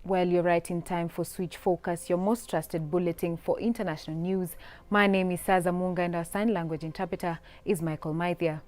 Well, you're right in time for Switch Focus, your most trusted bulletin for international news. My name is Saza Munga and our sign language interpreter is Michael Maithia.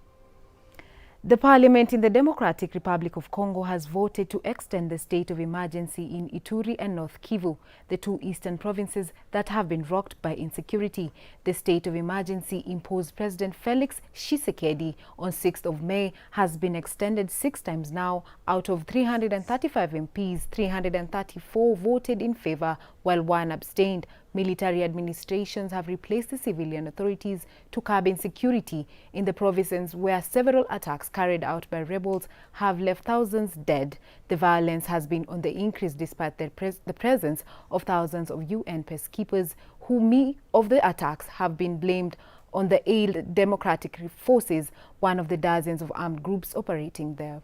The parliament in the Democratic Republic of Congo has voted to extend the state of emergency in Ituri and North Kivu, the two eastern provinces that have been rocked by insecurity. The state of emergency imposed President Felix Tshisekedi on 6th of May has been extended 6 times now. Out of 335 MPs, 334 voted in favor, while 1 abstained. Military administrations have replaced the civilian authorities to curb insecurity in the provinces where several attacks carried out by rebels have left thousands dead. The violence has been on the increase despite the presence of thousands of UN peacekeepers who many of the attacks have been blamed on the Allied Democratic Forces, one of the dozens of armed groups operating there.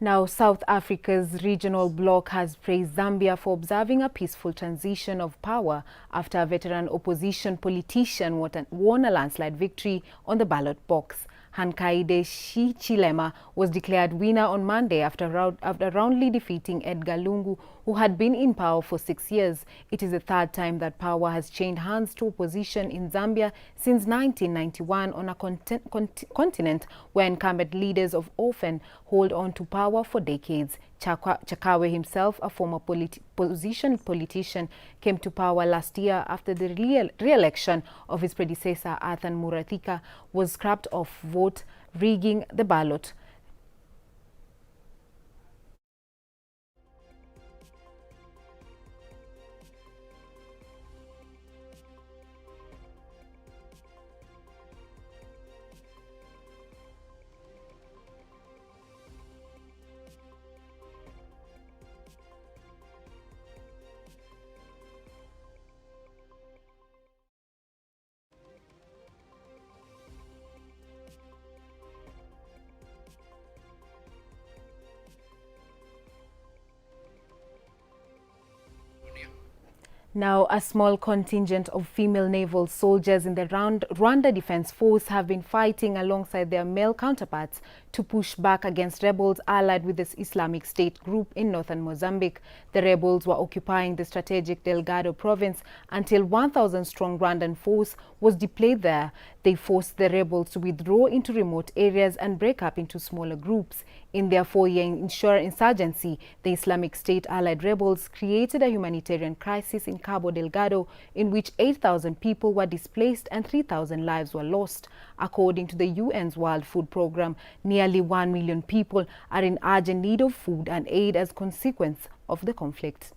Now, South Africa's regional bloc has praised Zambia for observing a peaceful transition of power after a veteran opposition politician won a landslide victory on the ballot box. Hakainde Hichilema was declared winner on Monday after roundly defeating Edgar Lungu, who had been in power for 6 years. It is the third time that power has changed hands to opposition in Zambia since 1991, on a continent where incumbent leaders of often hold on to power for decades. Chakawe himself, a former opposition politician, came to power last year after the re-election of his predecessor, Arthur Murathika, was scrapped off vote rigging the ballot. Now, a small contingent of female naval soldiers in the Rwanda Defense Force have been fighting alongside their male counterparts to push back against rebels allied with the Islamic State group in northern Mozambique. The rebels were occupying the strategic Delgado province until 1,000-strong Rwandan force was deployed there. They forced the rebels to withdraw into remote areas and break up into smaller groups. In their 4-year insurgency, the Islamic State allied rebels created a humanitarian crisis in Cabo Delgado, in which 8,000 people were displaced and 3,000 lives were lost. According to the UN's World Food Programme, nearly 1 million people are in urgent need of food and aid as a consequence of the conflict.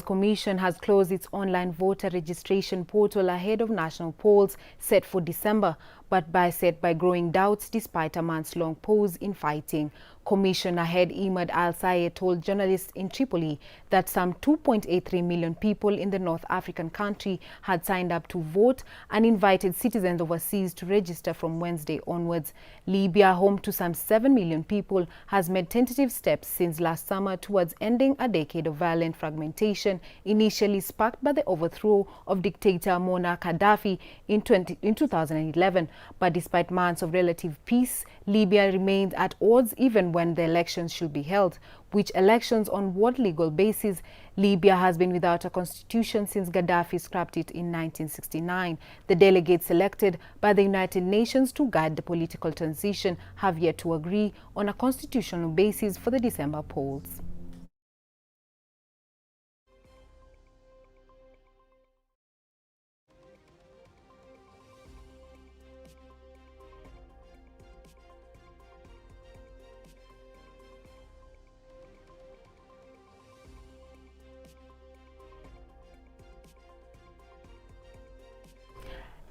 Commission has closed its online voter registration portal ahead of national polls set for December, but beset by growing doubts despite a months-long pause in fighting. Commissioner Head Imad Al-Sayed told journalists in Tripoli that some 2.83 million people in the North African country had signed up to vote and invited citizens overseas to register from Wednesday onwards. Libya, home to some 7 million people, has made tentative steps since last summer towards ending a decade of violent fragmentation, initially sparked by the overthrow of dictator Muammar Gaddafi in 2011. But despite months of relative peace, Libya remains at odds even when the elections should be held. Which elections on what legal basis? Libya has been without a constitution since Gaddafi scrapped it in 1969. The delegates selected by the United Nations to guide the political transition have yet to agree on a constitutional basis for the December polls.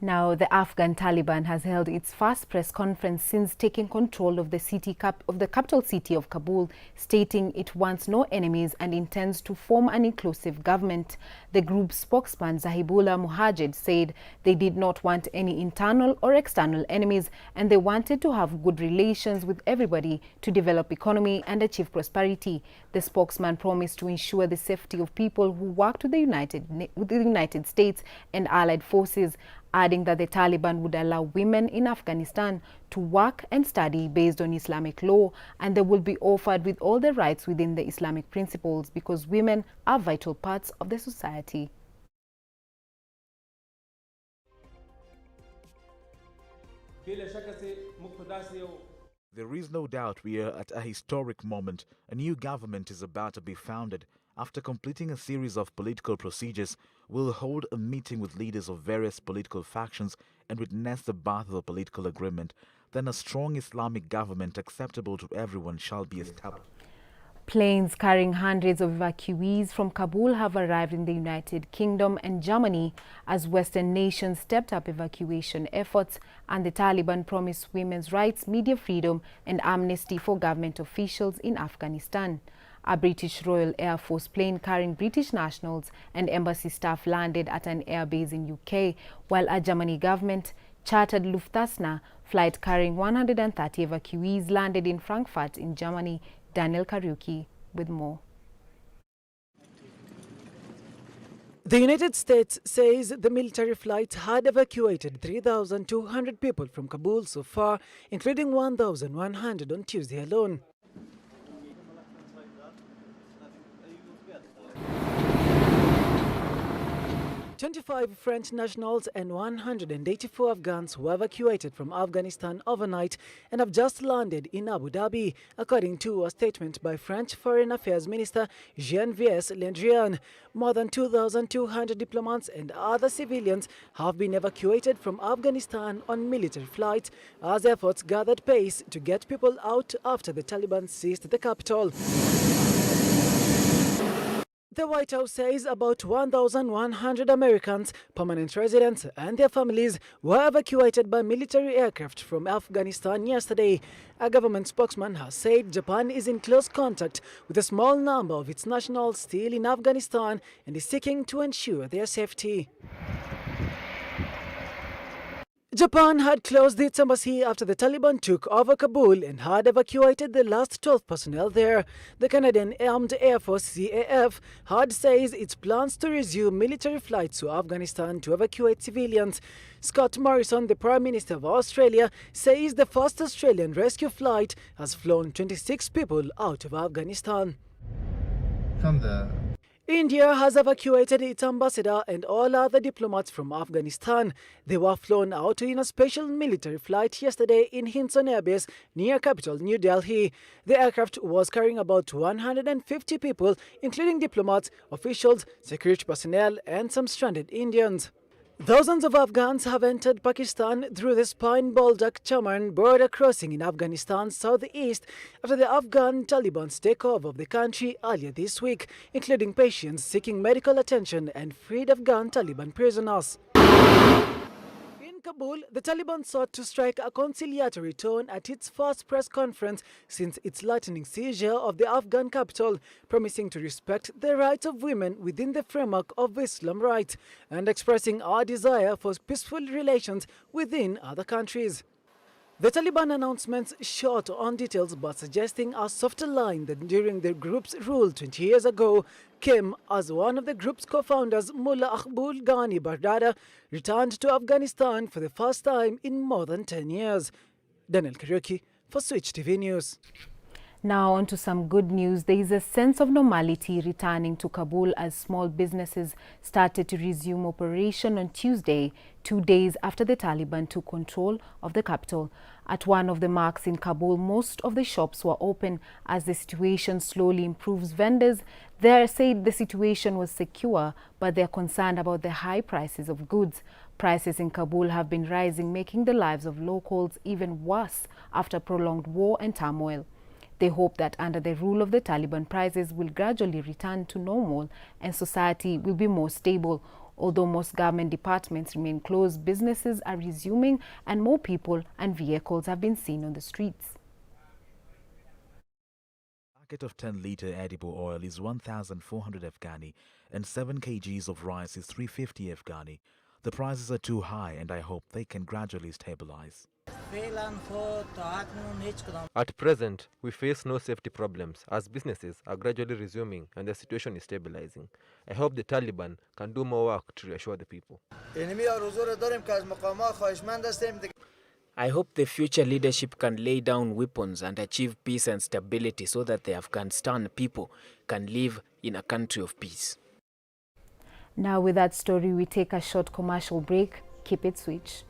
Now, the Afghan Taliban has held its first press conference since taking control of the capital city of Kabul, stating it wants no enemies and intends to form an inclusive government. The group's spokesman Zahibullah Mujahid said they did not want any internal or external enemies and they wanted to have good relations with everybody to develop economy and achieve prosperity. The spokesman promised to ensure the safety of people who worked with the United States and allied forces, adding that the Taliban would allow women in Afghanistan to work and study based on Islamic law, and they will be offered with all the rights within the Islamic principles because women are vital parts of the society. There is no doubt we are at a historic moment. A new government is about to be founded. After completing a series of political procedures, we'll hold a meeting with leaders of various political factions and witness the birth of a political agreement. Then a strong Islamic government acceptable to everyone shall be established. Planes carrying hundreds of evacuees from Kabul have arrived in the United Kingdom and Germany as Western nations stepped up evacuation efforts, and the Taliban promised women's rights, media freedom and amnesty for government officials in Afghanistan. A British Royal Air Force plane carrying British nationals and embassy staff landed at an airbase in UK, while a Germany government chartered Lufthansa flight carrying 130 evacuees landed in Frankfurt in Germany. Daniel Kariuki with more. The United States says the military flight had evacuated 3,200 people from Kabul so far, including 1,100 on Tuesday alone. 25 French nationals and 184 Afghans were evacuated from Afghanistan overnight and have just landed in Abu Dhabi, according to a statement by French Foreign Affairs Minister Jean-Yves Le Drian. More than 2,200 diplomats and other civilians have been evacuated from Afghanistan on military flights as efforts gathered pace to get people out after the Taliban seized the capital. The White House says about 1,100 Americans, permanent residents and their families were evacuated by military aircraft from Afghanistan yesterday. A government spokesman has said Japan is in close contact with a small number of its nationals still in Afghanistan and is seeking to ensure their safety. Japan had closed its embassy after the Taliban took over Kabul and had evacuated the last 12 personnel there. The Canadian Armed Air Force CAF had says its plans to resume military flights to Afghanistan to evacuate civilians. Scott Morrison, the Prime Minister of Australia, says the first Australian rescue flight has flown 26 people out of Afghanistan. India has evacuated its ambassador and all other diplomats from Afghanistan. They were flown out in a special military flight yesterday in Hinson Air Base near capital New Delhi. The aircraft was carrying about 150 people, including diplomats, officials, security personnel and some stranded Indians. Thousands of Afghans have entered Pakistan through the Spine-Boldak-Chaman border crossing in Afghanistan's southeast after the Afghan Taliban's takeover of the country earlier this week, including patients seeking medical attention and freed Afghan Taliban prisoners. In Kabul, the Taliban sought to strike a conciliatory tone at its first press conference since its lightning seizure of the Afghan capital, promising to respect the rights of women within the framework of Islam rights and expressing our desire for peaceful relations within other countries. The Taliban announcements short on details but suggesting a softer line than during the group's rule 20 years ago came as one of the group's co-founders, Mullah Akbul Ghani Bardada, returned to Afghanistan for the first time in more than 10 years. Daniel Kariuki for Switch TV News. Now on to some good news. There is a sense of normality returning to Kabul as small businesses started to resume operation on Tuesday, 2 days after the Taliban took control of the capital. At one of the marks in Kabul, most of the shops were open as the situation slowly improves. Vendors there said the situation was secure, but they're concerned about the high prices of goods. Prices in Kabul have been rising, making the lives of locals even worse after prolonged war and turmoil. They hope that under the rule of the Taliban, prices will gradually return to normal and society will be more stable. Although most government departments remain closed, businesses are resuming and more people and vehicles have been seen on the streets. A packet of 10-litre edible oil is 1,400 Afghani and 7 kgs of rice is 350 Afghani. The prices are too high and I hope they can gradually stabilize. At present, we face no safety problems as businesses are gradually resuming and the situation is stabilizing. I hope the Taliban can do more work to reassure the people. I hope the future leadership can lay down weapons and achieve peace and stability so that the Afghanistan people can live in a country of peace. Now with that story, we take a short commercial break. Keep it switched.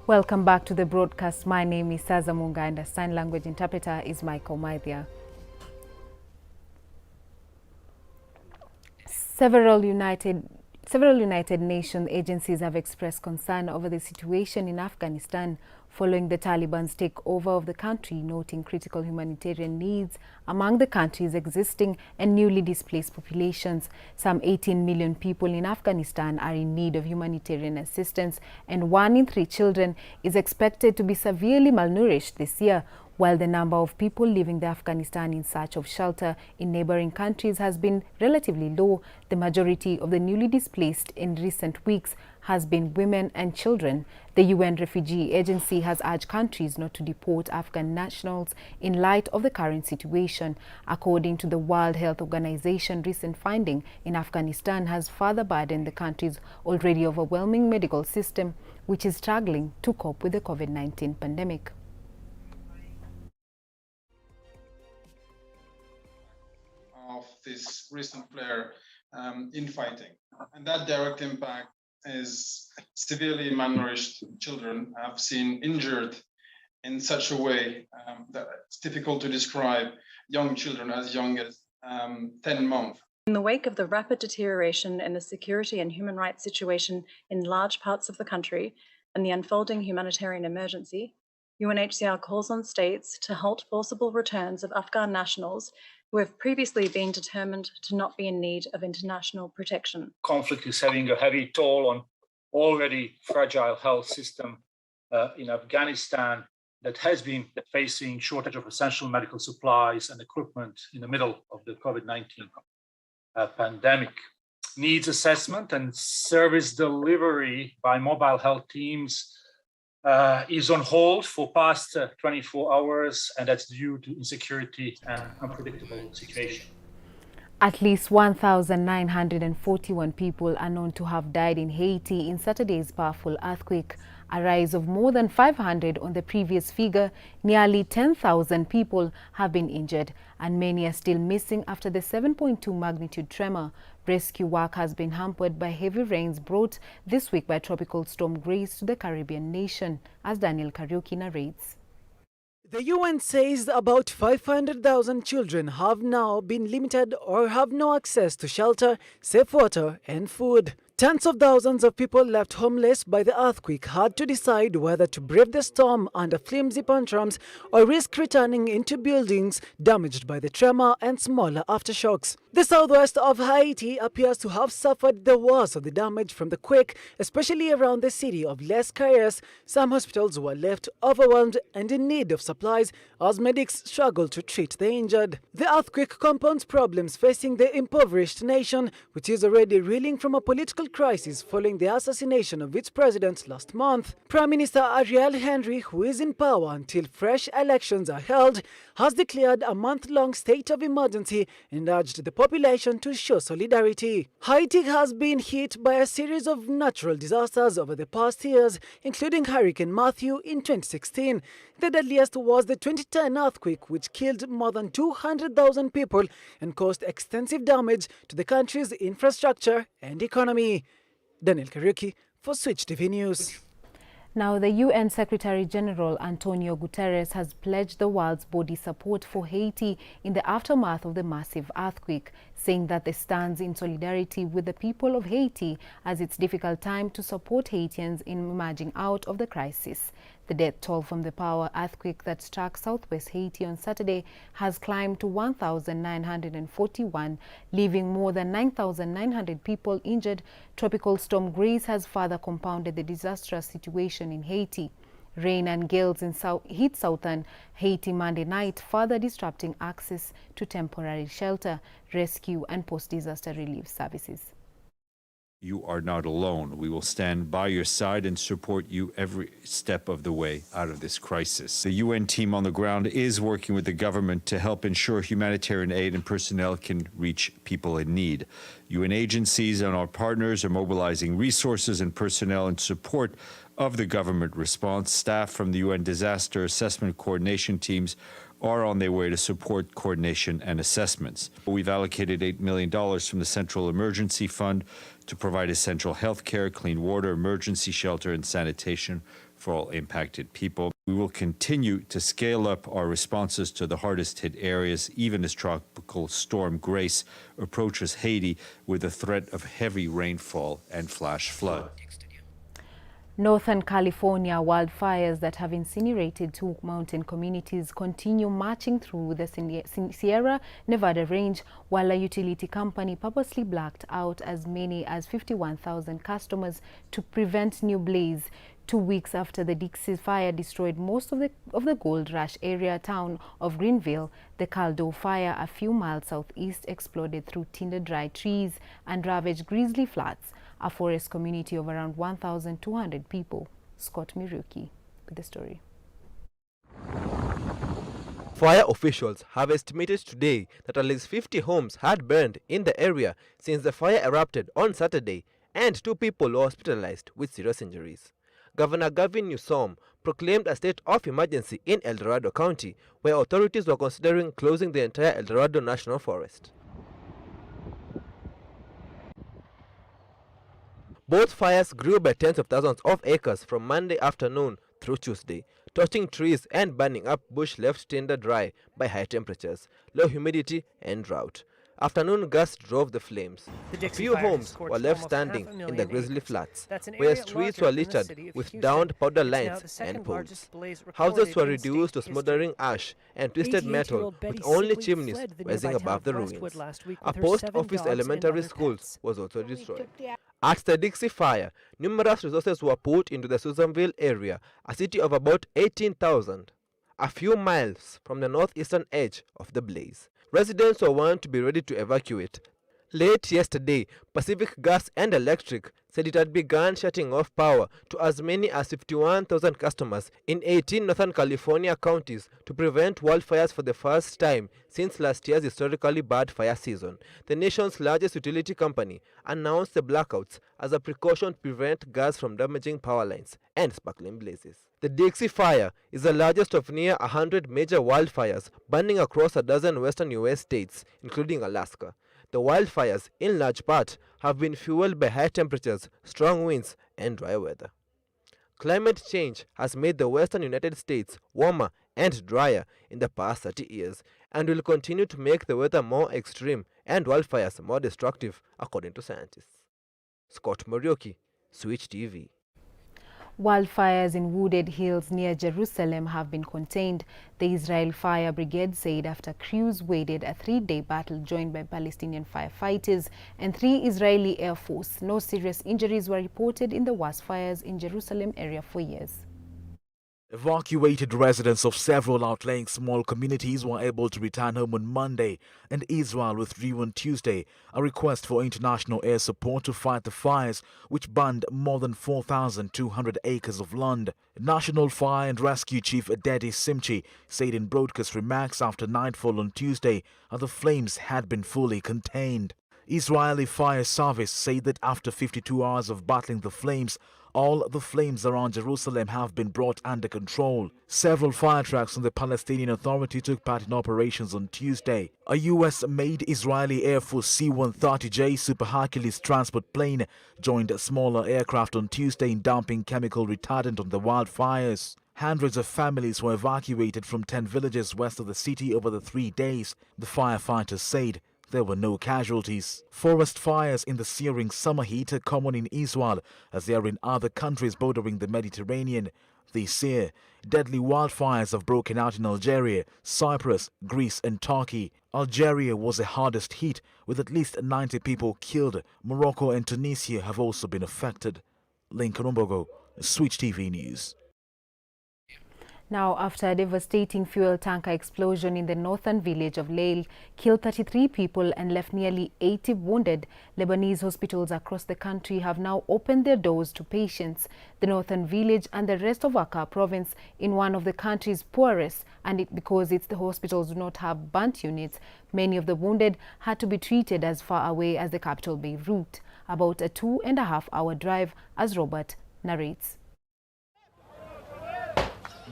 Welcome back to the broadcast. My name is Saza Munga and the sign language interpreter is Michael Maithia. Several United Nations agencies have expressed concern over the situation in Afghanistan following the Taliban's takeover of the country, noting critical humanitarian needs among the country's existing and newly displaced populations. Some 18 million people in Afghanistan are in need of humanitarian assistance, and 1 in 3 children is expected to be severely malnourished this year, while the number of people leaving Afghanistan in search of shelter in neighboring countries has been relatively low. The majority of the newly displaced in recent weeks has been women and children. The UN Refugee Agency has urged countries not to deport Afghan nationals in light of the current situation. According to the World Health Organization, recent finding in Afghanistan has further burdened the country's already overwhelming medical system, which is struggling to cope with the COVID-19 pandemic. Of this recent flare infighting, and that direct impact is severely malnourished children have seen injured in such a way that it's difficult to describe young children as young as 10 months. In the wake of the rapid deterioration in the security and human rights situation in large parts of the country and the unfolding humanitarian emergency, UNHCR calls on states to halt forcible returns of Afghan nationals who have previously been determined to not be in need of international protection. Conflict is having a heavy toll on already fragile health system in Afghanistan that has been facing shortage of essential medical supplies and equipment in the middle of the COVID-19 pandemic. Needs assessment and service delivery by mobile health teams is on hold for past 24 hours, and that's due to insecurity and unpredictable situation. At least 1,941 people are known to have died in Haiti in Saturday's powerful earthquake, a rise of more than 500 on the previous figure. Nearly 10,000 people have been injured, and many are still missing after the 7.2 magnitude tremor. Rescue work has been hampered by heavy rains brought this week by Tropical Storm Grace to the Caribbean nation, as Daniel Kariuki narrates. The UN says about 500,000 children have now been limited or have no access to shelter, safe water and food. Tens of thousands of people left homeless by the earthquake had to decide whether to brave the storm under flimsy tantrums or risk returning into buildings damaged by the tremor and smaller aftershocks. The southwest of Haiti appears to have suffered the worst of the damage from the quake, especially around the city of Les Cayes. Some hospitals were left overwhelmed and in need of supplies as medics struggled to treat the injured. The earthquake compounds problems facing the impoverished nation, which is already reeling from a political crisis following the assassination of its president last month. Prime Minister Ariel Henry, who is in power until fresh elections are held, has declared a month-long state of emergency and urged the population to show solidarity. Haiti has been hit by a series of natural disasters over the past years, including Hurricane Matthew in 2016. The deadliest was the 2010 earthquake, which killed more than 200,000 people and caused extensive damage to the country's infrastructure and economy. Daniel Kariuki for Switch TV News. Now, the UN Secretary-General Antonio Guterres has pledged the world's body support for Haiti in the aftermath of the massive earthquake, saying that they stand in solidarity with the people of Haiti as it's a difficult time to support Haitians in emerging out of the crisis. The death toll from the power earthquake that struck southwest Haiti on Saturday has climbed to 1,941, leaving more than 9,900 people injured. Tropical Storm Grace has further compounded the disastrous situation in Haiti. Rain and gales hit southern Haiti Monday night, further disrupting access to temporary shelter, rescue and post-disaster relief services. You are not alone. We will stand by your side and support you every step of the way out of this crisis. The UN team on the ground is working with the government to help ensure humanitarian aid and personnel can reach people in need. UN agencies and our partners are mobilizing resources and personnel in support of the government response. Staff from the UN disaster assessment coordination teams are on their way to support coordination and assessments. We've allocated $8 million from the Central Emergency Fund to provide essential health care, clean water, emergency shelter, and sanitation for all impacted people. We will continue to scale up our responses to the hardest hit areas, even as Tropical Storm Grace approaches Haiti with the threat of heavy rainfall and flash flood. Northern California wildfires that have incinerated two mountain communities continue marching through the Sierra Nevada range, while a utility company purposely blacked out as many as 51,000 customers to prevent new blaze. 2 weeks after the Dixie fire destroyed most of the gold rush area town of Greenville, the Caldo fire a few miles southeast exploded through tinder-dry trees and ravaged Grizzly Flats, a forest community of around 1,200 people. Scott Miruki with the story. Fire officials have estimated today that at least 50 homes had burned in the area since the fire erupted on Saturday, and 2 people were hospitalized with serious injuries. Governor Gavin Newsom proclaimed a state of emergency in El Dorado County, where authorities were considering closing the entire El Dorado National Forest. Both fires grew by tens of thousands of acres from Monday afternoon through Tuesday. toasting trees and burning up bush left tinder dry by high temperatures, low humidity and drought. Afternoon gusts drove the flames. A few homes were left standing in the Grizzly Flats, where streets were littered with downed powder lines and poles. Houses were reduced to smoldering ash and twisted metal, with only chimneys rising above the ruins. A post office elementary school was also destroyed. At the Dixie fire, numerous resources were put into the Susanville area, a city of about 18,000, a few miles from the northeastern edge of the blaze. Residents were warned to be ready to evacuate. Late yesterday, Pacific Gas and Electric said it had begun shutting off power to as many as 51,000 customers in 18 Northern California counties to prevent wildfires for the first time since last year's historically bad fire season. The nation's largest utility company announced the blackouts as a precaution to prevent gas from damaging power lines and sparkling blazes. The Dixie Fire is the largest of near 100 major wildfires burning across a dozen western U.S. states, including Alaska. The wildfires, in large part, have been fueled by high temperatures, strong winds, and dry weather. Climate change has made the western United States warmer and drier in the past 30 years and will continue to make the weather more extreme and wildfires more destructive, according to scientists. Scott Morioki, Switch TV. Wildfires in wooded hills near Jerusalem have been contained, the Israel Fire Brigade said after crews waded a 3-day battle joined by Palestinian firefighters and 3 Israeli Air Force. No serious injuries were reported in the worst fires in Jerusalem area for years. Evacuated residents of several outlying small communities were able to return home on Monday, and Israel withdrew on Tuesday a request for international air support to fight the fires which burned more than 4,200 acres of land. National Fire and Rescue Chief Adedi Simchi said in broadcast remarks after nightfall on Tuesday that the flames had been fully contained. Israeli Fire Service said that after 52 hours of battling the flames, all the flames around Jerusalem have been brought under control. Several fire trucks from the Palestinian Authority took part in operations on Tuesday. A U.S.-made Israeli Air Force C-130J Super Hercules transport plane joined a smaller aircraft on Tuesday in dumping chemical retardant on the wildfires. Hundreds of families were evacuated from 10 villages west of the city over the 3 days, the firefighters said. There were no casualties. Forest fires in the searing summer heat are common in Israel as they are in other countries bordering the Mediterranean. This year, deadly wildfires have broken out in Algeria, Cyprus, Greece and Turkey. Algeria was the hardest hit, with at least 90 people killed. Morocco and Tunisia have also been affected. Lincoln Umbogo, Switch TV News. Now, after a devastating fuel tanker explosion in the northern village of Leil killed 33 people and left nearly 80 wounded, Lebanese hospitals across the country have now opened their doors to patients. The northern village and the rest of Akkar province in one of the country's poorest, and because the hospitals do not have burnt units, many of the wounded had to be treated as far away as the capital Beirut, about a 2.5-hour drive, as Robert narrates.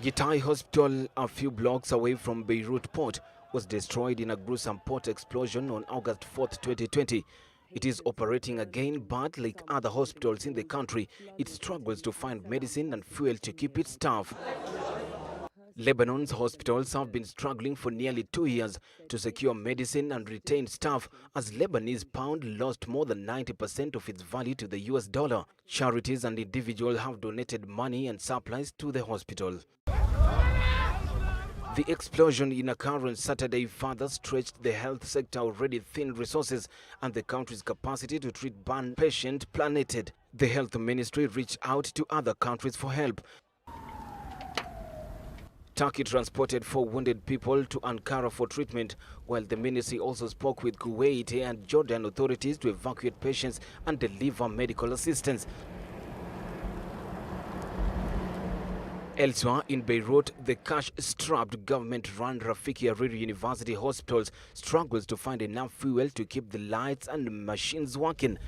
Gitai Hospital, a few blocks away from Beirut port, was destroyed in a gruesome port explosion on August 4, 2020. It is operating again, but like other hospitals in the country, it struggles to find medicine and fuel to keep its staff. Lebanon's hospitals have been struggling for nearly 2 years to secure medicine and retain staff as Lebanese pound lost more than 90% of its value to the US dollar. Charities and individuals have donated money and supplies to the hospital. The explosion in Akkar on Saturday further stretched the health sector already thin resources and the country's capacity to treat burn patients plummeted. The health ministry reached out to other countries for help. Turkey transported 4 wounded people to Ankara for treatment, while the ministry also spoke with Kuwait and Jordan authorities to evacuate patients and deliver medical assistance. Elsewhere in Beirut, the cash-strapped government-run Rafiki Hariri University hospitals struggles to find enough fuel to keep the lights and machines working.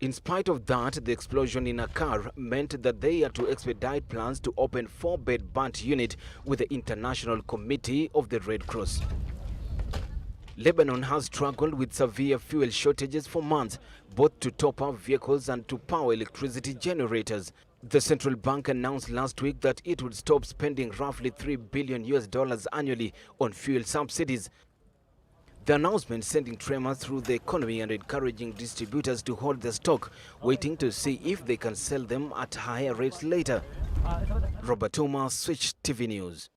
In spite of that, the explosion in Akkar meant that they had to expedite plans to open 4-bed burnt unit with the International Committee of the Red Cross. Lebanon has struggled with severe fuel shortages for months, both to top up vehicles and to power electricity generators. The central bank announced last week that it would stop spending roughly $3 billion annually on fuel subsidies. The announcement sending tremors through the economy and encouraging distributors to hold their stock, waiting to see if they can sell them at higher rates later. Robert Thomas, Switch TV News.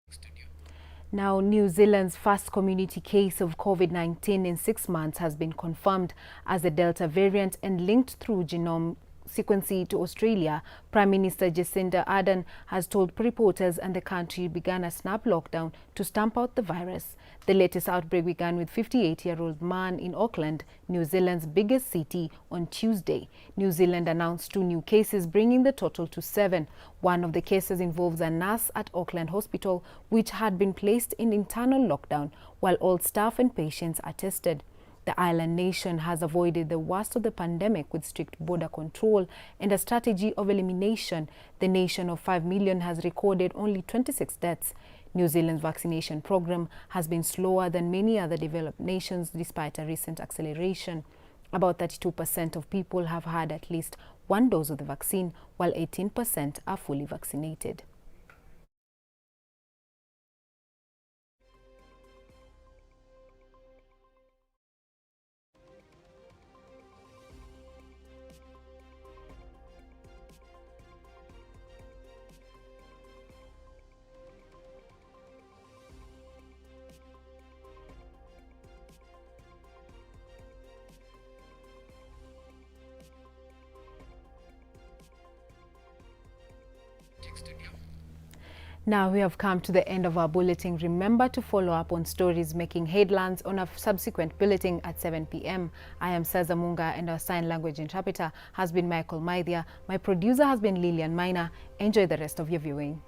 Now, New Zealand's first community case of COVID-19 in 6 months has been confirmed as a Delta variant and linked through genome sequencing to Australia. Prime Minister Jacinda Ardern has told reporters and the country began a snap lockdown to stamp out the virus. The latest outbreak began with 58-year-old man in Auckland, New Zealand's biggest city, on Tuesday. New Zealand announced 2 new cases, bringing the total to 7. One of the cases involves a nurse at Auckland Hospital, which had been placed in internal lockdown, while all staff and patients are tested. The island nation has avoided the worst of the pandemic with strict border control and a strategy of elimination. The nation of 5 million has recorded only 26 deaths. New Zealand's vaccination program has been slower than many other developed nations despite a recent acceleration. About 32% of people have had at least 1 dose of the vaccine, while 18% are fully vaccinated. Now we have come to the end of our bulletin. Remember to follow up on stories making headlines on a subsequent bulletin at 7 p.m. I am Saza Munga and our sign language interpreter has been Michael Maithia. My producer has been Lillian Minor. Enjoy the rest of your viewing.